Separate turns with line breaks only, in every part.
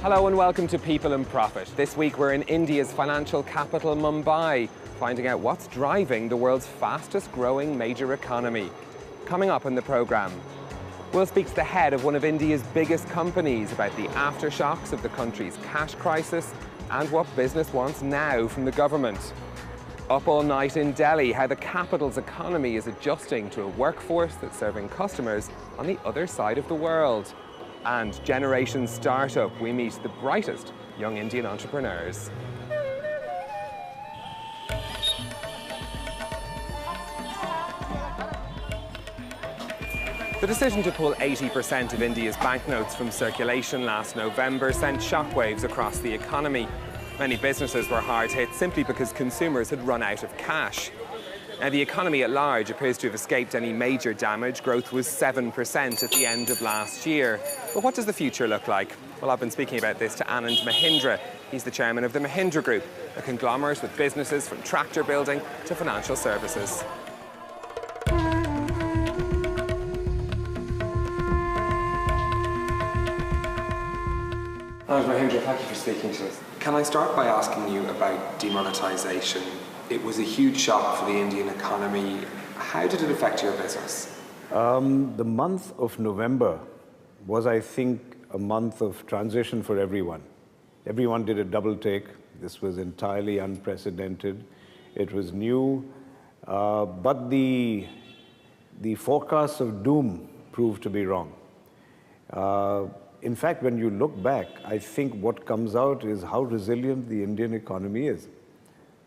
Hello and welcome to People and Profit. This week we're in India's financial capital, Mumbai, finding out what's driving the world's fastest growing major economy. Coming up in the programme, we'll speak to the head of one of India's biggest companies about the aftershocks of the country's cash crisis and what business wants now from the government. Up all night in Delhi, how the capital's economy is adjusting to a workforce that's serving customers on the other side of the world. And Generation Startup, we meet the brightest young Indian entrepreneurs. The decision to pull 80% of India's banknotes from circulation last November sent shockwaves across the economy. Many businesses were hard hit simply because consumers had run out of cash. Now, the economy at large appears to have escaped any major damage. Growth was 7% at the end of last year. But what does the future look like? Well, I've been speaking about this to Anand Mahindra. He's the chairman of the Mahindra Group, a conglomerate with businesses from tractor building to financial services. Anand Mahindra, thank you for speaking to us. Can I start by asking you about demonetisation? It was a huge shock for the Indian economy. How did it affect your business?
The month of November was, I think, a month of transition for everyone. Everyone did a double take. This was entirely unprecedented. It was new, but the forecasts of doom proved to be wrong. In fact, when you look back, I think what comes out is how resilient the Indian economy is.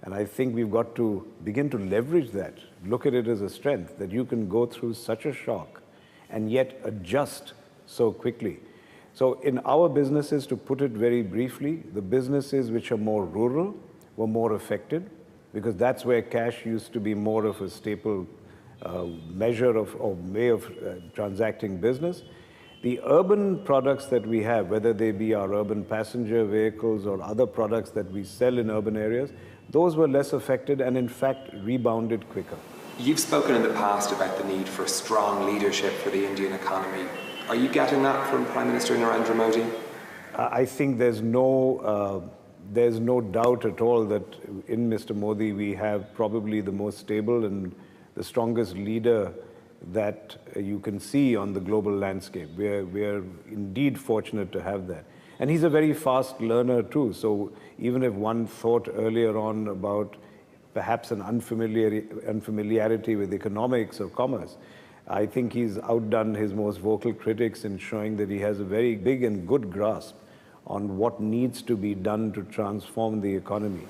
And I think we've got to begin to leverage that, look at it as a strength, that you can go through such a shock and yet adjust so quickly. So in our businesses, to put it very briefly, the businesses which are more rural were more affected because that's where cash used to be more of a staple measure of or way of transacting business. The urban products that we have, whether they be our urban passenger vehicles or other products that we sell in urban areas, those were less affected and in fact rebounded quicker.
You've spoken in the past about the need for strong leadership for the Indian economy. Are you getting that from Prime Minister Narendra Modi?
I think there's no doubt at all that in Mr. Modi we have probably the most stable and the strongest leader that you can see on the global landscape. We are indeed fortunate to have that. And he's a very fast learner too. So even if one thought earlier on about perhaps an unfamiliarity with economics or commerce, I think he's outdone his most vocal critics in showing that he has a very big and good grasp on what needs to be done to transform the economy.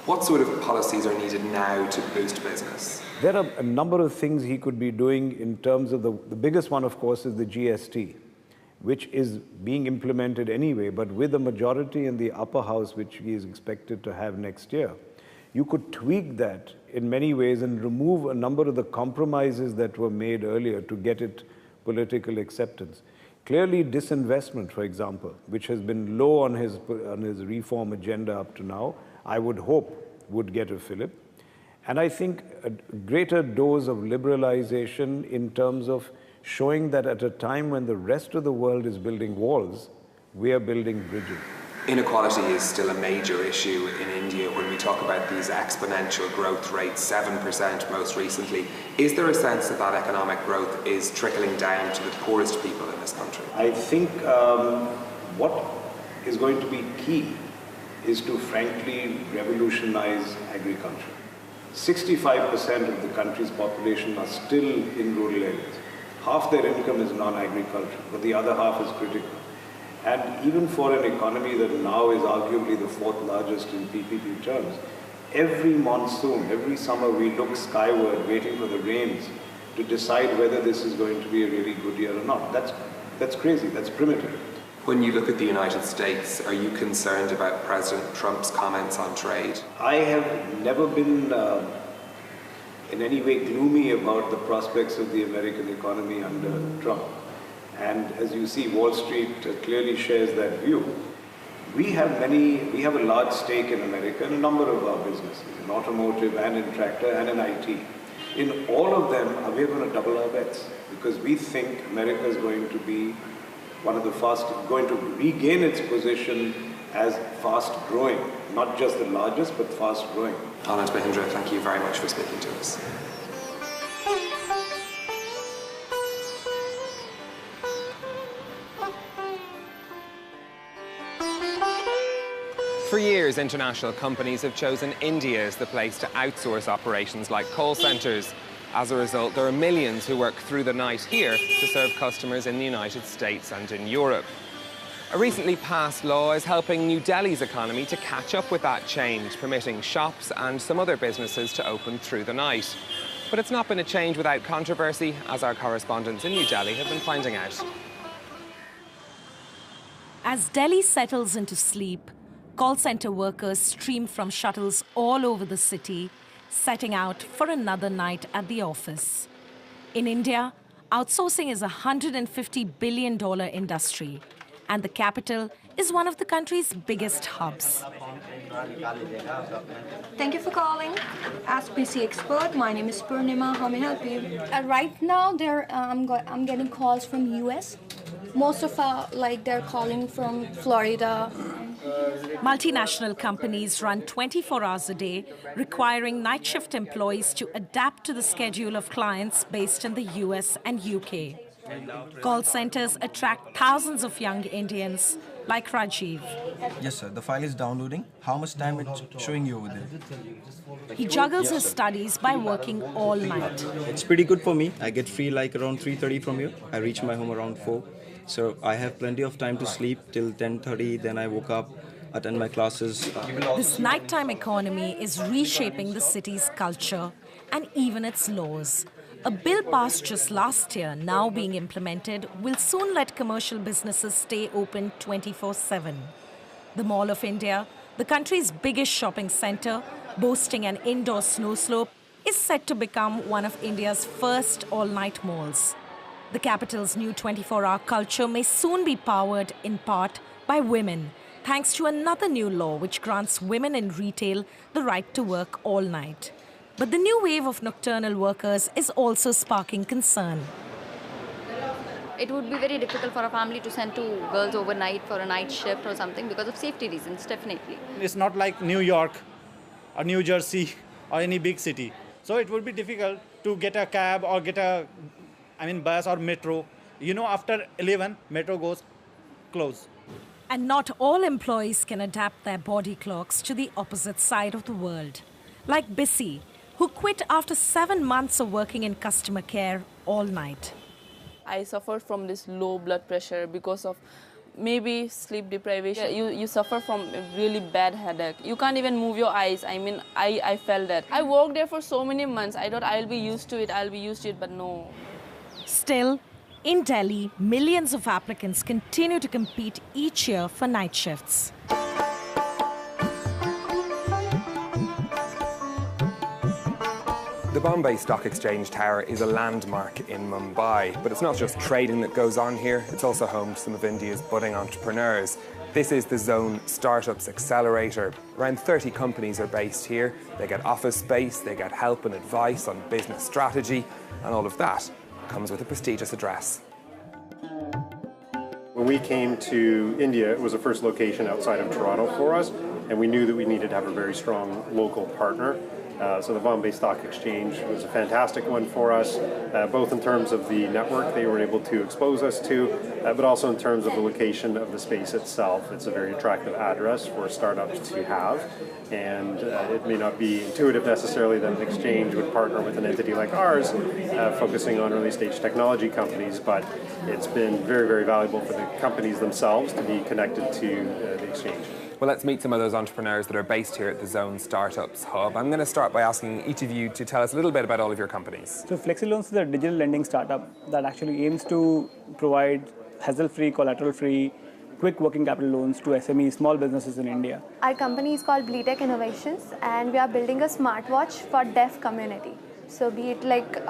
What sort of policies are needed now to boost business?
There are a number of things he could be doing in terms of the biggest one, of course, is the GST, which is being implemented anyway, but with a majority in the upper house, which he is expected to have next year. You could tweak that in many ways and remove a number of the compromises that were made earlier to get it political acceptance. Clearly, disinvestment, for example, which has been low on his reform agenda up to now, I would hope would get a fillip. And I think a greater dose of liberalization in terms of showing that at a time when the rest of the world is building walls, we are building bridges.
Inequality is still a major issue in India when we talk about these exponential growth rates, 7% most recently. Is there a sense that that economic growth is trickling down to the poorest people in this country?
I think what is going to be key is to frankly revolutionize agriculture. 65% of the country's population are still in rural areas. Half their income is non-agricultural, but the other half is critical. And even for an economy that now is arguably the fourth largest in PPP terms, every monsoon, every summer we look skyward waiting for the rains to decide whether this is going to be a really good year or not. That's crazy, that's primitive.
When you look at the United States, are you concerned about President Trump's comments on trade?
I have never been in any way gloomy about the prospects of the American economy under Trump. And as you see, Wall Street clearly shares that view. We have a large stake in America in a number of our businesses, in automotive and in tractor and in IT. In all of them, we're going to double our bets because we think America is going to be going to regain its position as fast growing, not just the largest, but fast growing.
Anand Mahindra, thank you very much for speaking to us. For years, international companies have chosen India as the place to outsource operations like call centres. As a result, there are millions who work through the night here to serve customers in the United States and in Europe. A recently passed law is helping New Delhi's economy to catch up with that change, permitting shops and some other businesses to open through the night. But it's not been a change without controversy, as our correspondents in New Delhi have been finding out.
As Delhi settles into sleep, call centre workers stream from shuttles all over the city, setting out for another night at the office. In India, outsourcing is a $150 billion industry, and the capital is one of the country's biggest hubs.
Thank you for calling. Ask PC Expert. My name is Purnima. How may I help you? Right now, I'm getting calls from US. Most of they're calling from Florida.
Multinational companies run 24 hours a day, requiring night shift employees to adapt to the schedule of clients based in the US and UK. Call centers attract thousands of young Indians like Rajiv.
Yes, sir. The file is downloading. How much time it's showing you over there?
He juggles his studies by working all night.
It's pretty good for me. I get free like around 3:30 from here. I reach my home around 4. So I have plenty of time to sleep till 10:30. Then I woke up, attend my classes.
This nighttime economy is reshaping the city's culture and even its laws. A bill passed just last year, now being implemented, will soon let commercial businesses stay open 24/7. The Mall of India, the country's biggest shopping centre, boasting an indoor snow slope, is set to become one of India's first all-night malls. The capital's new 24-hour culture may soon be powered in part by women, thanks to another new law which grants women in retail the right to work all night. But the new wave of nocturnal workers is also sparking concern.
It would be very difficult for a family to send two girls overnight for a night shift or something because of safety reasons, definitely.
It's not like New York or New Jersey or any big city. So it would be difficult to get a cab or get bus or metro. After 11, metro goes close.
And not all employees can adapt their body clocks to the opposite side of the world. Like Bissy, who quit after 7 months of working in customer care all night.
I suffered from this low blood pressure because of maybe sleep deprivation. You suffer from a really bad headache. You can't even move your eyes. I felt that. I worked there for so many months. I thought I'll be used to it, but no.
Still, in Delhi, millions of applicants continue to compete each year for night shifts.
The Bombay Stock Exchange Tower is a landmark in Mumbai, but it's not just trading that goes on here, it's also home to some of India's budding entrepreneurs. This is the Zone Startups Accelerator. Around 30 companies are based here. They get office space, they get help and advice on business strategy, and all of that comes with a prestigious address.
When we came to India, it was the first location outside of Toronto for us, and we knew that we needed to have a very strong local partner. So the Bombay Stock Exchange was a fantastic one for us, both in terms of the network they were able to expose us to, but also in terms of the location of the space itself. It's a very attractive address for startups to have, and it may not be intuitive necessarily that an exchange would partner with an entity like ours, focusing on early stage technology companies, but it's been very, very valuable for the companies themselves to be connected to the exchange.
Well, let's meet some of those entrepreneurs that are based here at the Zone Startups Hub. I'm going to start by asking each of you to tell us a little bit about all of your companies.
So FlexiLoans is a digital lending startup that actually aims to provide hassle-free, collateral-free, quick working capital loans to SME small businesses in India.
Our company is called Bleetech Innovations, and we are building a smartwatch for deaf community. So be it like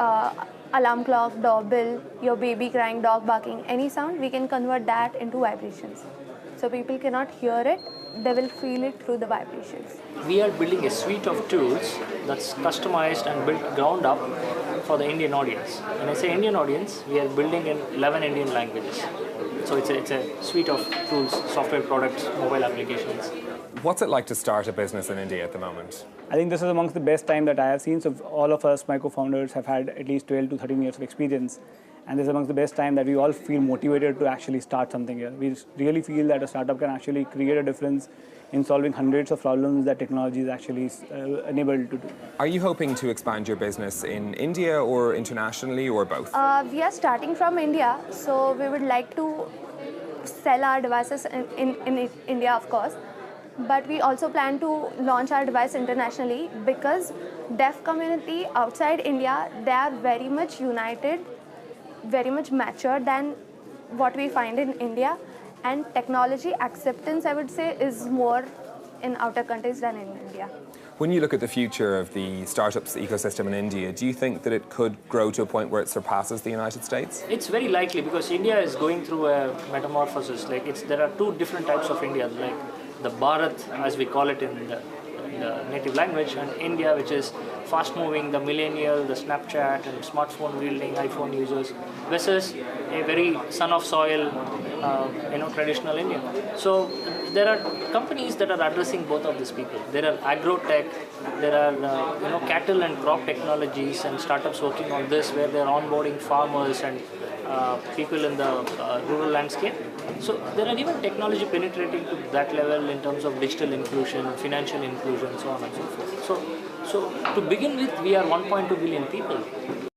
alarm clock, doorbell, your baby crying, dog barking, any sound, we can convert that into vibrations. So people cannot hear it, they will feel it through the vibrations.
We are building a suite of tools that's customized and built ground up for the Indian audience. When I say Indian audience, we are building in 11 Indian languages. So it's a suite of tools, software products, mobile applications.
What's it like to start a business in India at the moment?
I think this is amongst the best time that I have seen. So all of us, my co-founders, have had at least 12 to 13 years of experience. And this is amongst the best time that we all feel motivated to actually start something here. We really feel that a startup can actually create a difference in solving hundreds of problems that technology is actually enabled to do.
Are you hoping to expand your business in India or internationally or both?
We are starting from India, so we would like to sell our devices in India, of course. But we also plan to launch our device internationally because deaf community outside India, they are very much united, very much mature than what we find in India. And technology acceptance, I would say, is more in outer countries than in India.
When you look at the future of the startups ecosystem in India, do you think that it could grow to a point where it surpasses the United States?
It's very likely because India is going through a metamorphosis. There are two different types of India, like the Bharat, as we call it in the native language, and India, which is fast-moving, the millennial, the Snapchat and smartphone-wielding iPhone users, versus a very son-of-soil, traditional India. So there are companies that are addressing both of these people. There are agro-tech, there are cattle and crop technologies and startups working on this, where they're onboarding farmers and people in the rural landscape. So there are even technology penetrating to that level in terms of digital inclusion, financial inclusion, so on and so forth. So to begin with, we are 1.2 billion people.